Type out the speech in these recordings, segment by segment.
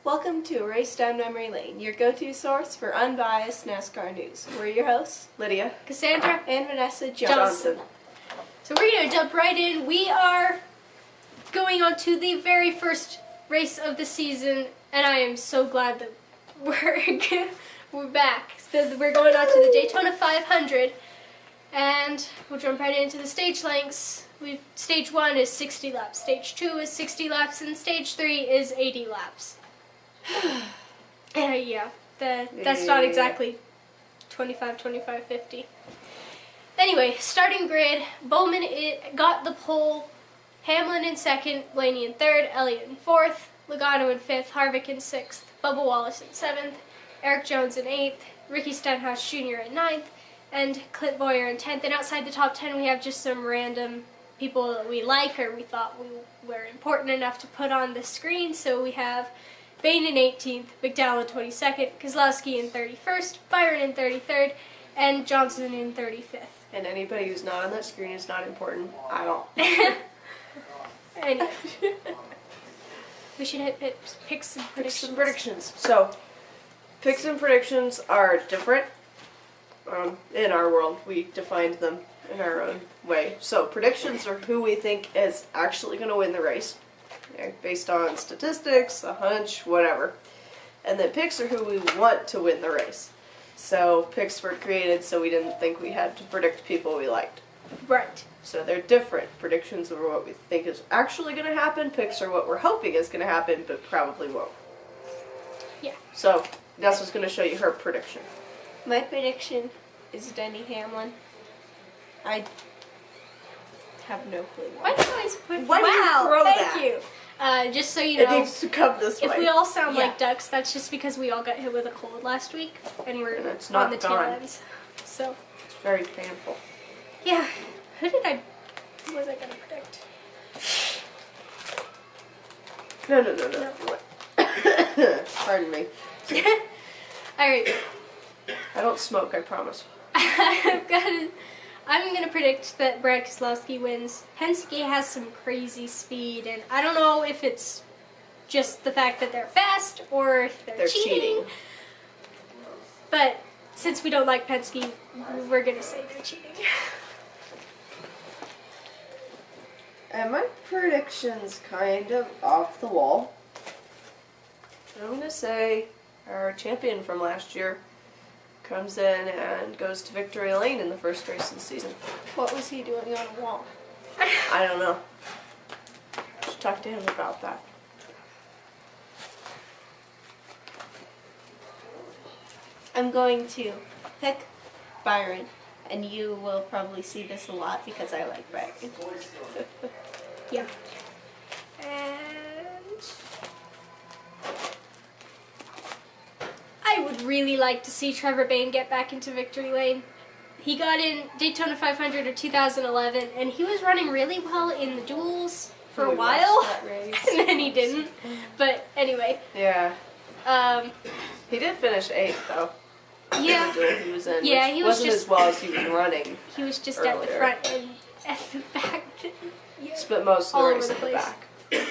Welcome to A Race Down Memory Lane, your go-to source for unbiased NASCAR news. We're your hosts, Lydia, Cassandra, and Vanessa Johnson. So we're going to jump right in. We are going on to the very first race of the season, and I am so glad that we're back. So we're going on to the Daytona 500, and we'll jump right into the stage lengths. Stage 1 is 60 laps, Stage 2 is 60 laps, and Stage 3 is 80 laps. That's not exactly 25, 25, 50. Anyway, starting grid, Bowman got the pole, Hamlin in second, Blaney in third, Elliott in fourth, Logano in fifth, Harvick in sixth, Bubba Wallace in seventh, Eric Jones in eighth, Ricky Stenhouse Jr. in ninth, and Clint Bowyer in 10th. And outside the top 10, we have just some random people that we like or we thought were important enough to put on the screen. So we have Bain in 18th, McDowell in 22nd, Keselowski in 31st, Byron in 33rd, and Johnson in 35th. and anybody who's not on that screen is not important at all. Anyway, we should hit picks and predictions. So, picks and predictions are different in our world. We defined them in our own way. So, predictions are who we think is actually going to win the race, based on statistics, a hunch, whatever. And then picks are who we want to win the race. So, picks were created so we didn't think we had to predict people we liked. Right. So they're different. Predictions are what we think is actually going to happen. Picks are what we're hoping is going to happen, but probably won't. Yeah. So Nessa's going to show you her prediction. My prediction is Denny Hamlin. I have no clue Why do you always put? Why do you throw thank that? you. Just so you It know, needs to come this way. if we all sound Yeah. like ducks, that's just because we all got hit with a cold last week, and we're And it's on not the tail gone. ends. So, It's very painful. yeah. Who was I gonna predict? No. Pardon me. Alright. I don't smoke, I promise. I'm gonna predict that Brad Keselowski wins. Penske has some crazy speed, and I don't know if it's just the fact that they're fast or if they're cheating. But since we don't like Penske, we're gonna say they're cheating. And my prediction's kind of off the wall. I'm going to say our champion from last year comes in and goes to victory lane in the first race of the season. What was he doing on a wall? I don't know. Should talk to him about that. I'm going to pick Byron, and you will probably see this a lot because I like Byron. Yeah. And I would really like to see Trevor Bayne get back into victory lane. He got in Daytona 500 of 2011, and he was running really well in the duels for a while, and then he didn't. But anyway. Yeah. He did finish 8th, though. Yeah. The duel he was in, Yeah, which he was wasn't just- as well as he was running. He was just Earlier. at the front and at the back. Yeah. Spent most of the All race over at the the place. back.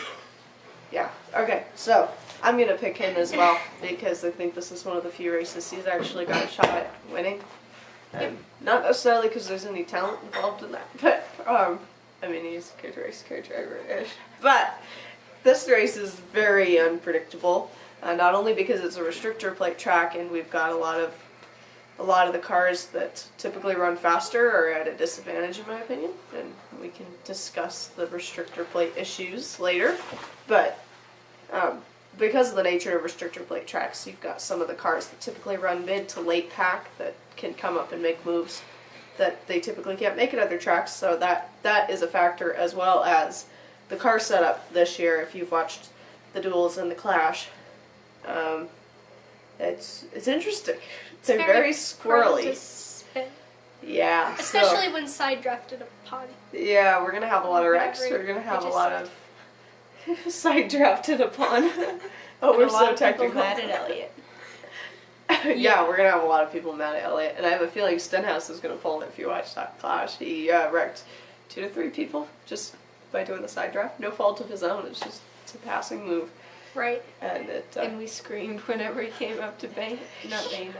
Yeah. Okay, so I'm going to pick him as well because I think this is one of the few races he's actually got a shot at winning. Not necessarily because there's any talent involved in that, but I mean, he's a good race car driver-ish. But this race is very unpredictable, not only because it's a restrictor plate track and we've got a lot of the cars that typically run faster are at a disadvantage in my opinion, and we can discuss the restrictor plate issues later. But because of the nature of restrictor plate tracks, you've got some of the cars that typically run mid to late pack that can come up and make moves that they typically can't make at other tracks, so that is a factor, as well as the car setup this year. If you've watched the duels and the clash, it's interesting. They're very squirrely. Prone to spin. Yeah. Especially when side drafted upon. Yeah, we're gonna have a lot of wrecks. We're gonna have a lot of side drafted upon. Oh, we're so technical. Mad at Elliott. Yeah, we're gonna have a lot of people mad at Elliott, and I have a feeling Stenhouse is gonna pull it if you watch that clash. He wrecked 2 to 3 people just by doing the side draft. No fault of his own. It's a passing move. Right. And it. And we screamed whenever he came up to Bane. Not Bane.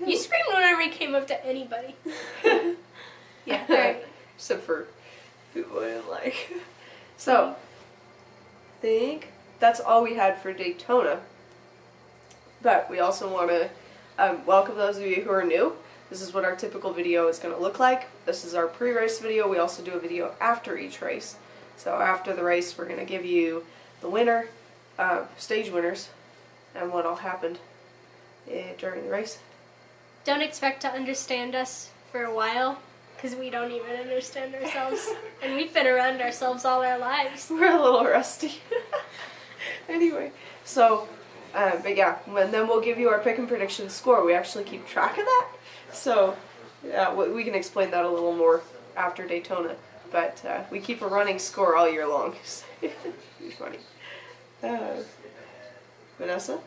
You screamed whenever he came up to anybody. Yeah. Right. Except for people I didn't like. So, I think that's all we had for Daytona. But we also want to welcome those of you who are new. This is what our typical video is going to look like. This is our pre-race video. We also do a video after each race. So after the race, we're going to give you the winner, stage winners, and what all happened during the race. Don't expect to understand us for a while, because we don't even understand ourselves. And we've been around ourselves all our lives. We're a little rusty. Anyway, so, but yeah, and then we'll give you our pick and prediction score. We actually keep track of that. So, yeah, we can explain that a little more after Daytona. But we keep a running score all year long. It'd be funny. Vanessa?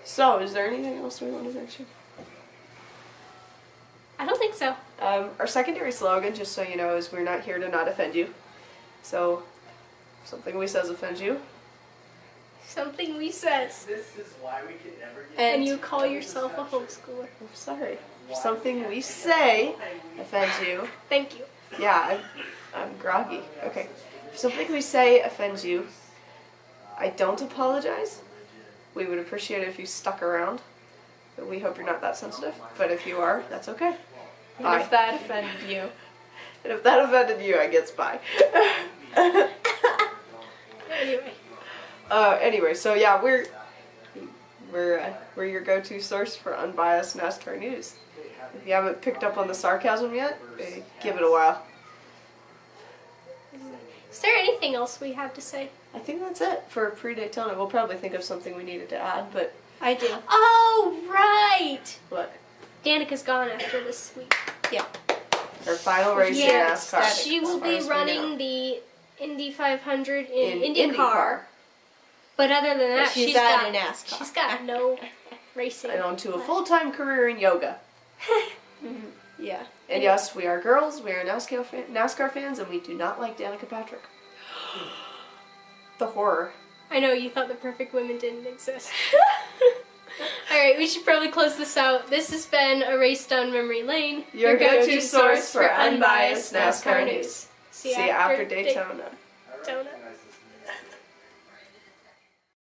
So, is there anything else we want to mention? I don't think so. Our secondary slogan, just so you know, is we're not here to not offend you. So, if something we says offends you. Something we says. This is why we can never get. And you call yourself a homeschooler. I'm sorry. If something we say offends you. Thank you. Yeah, I'm groggy. Okay. If something we say offends you, I don't apologize. We would appreciate it if you stuck around. But we hope you're not that sensitive. But if you are, that's okay. And Bye. if that offended you. And if that offended you, I guess bye. Anyway. Anyway, so yeah, we're your go-to source for unbiased NASCAR news. If you haven't picked up on the sarcasm yet, give it a while. Is there anything else we have to say? I think that's it for pre-Daytona. We'll probably think of something we needed to add, but I do. Oh, right! what? Danica's gone after this week. Yeah. Our final race in Yeah, NASCAR. she will as far be as we running know. the Indy 500 in IndyCar. IndyCar. But other than that, she's she's out got in NASCAR. She's got no racing. And on to a full-time career in yoga. Yeah. And yes, we are girls, we are NASCAR fans, and we do not like Danica Patrick. The horror. I know you thought the perfect women didn't exist. Alright, we should probably close this out. This has been a race down memory lane. Your go-to source for unbiased NASCAR news. See you See you after Daytona. Daytona.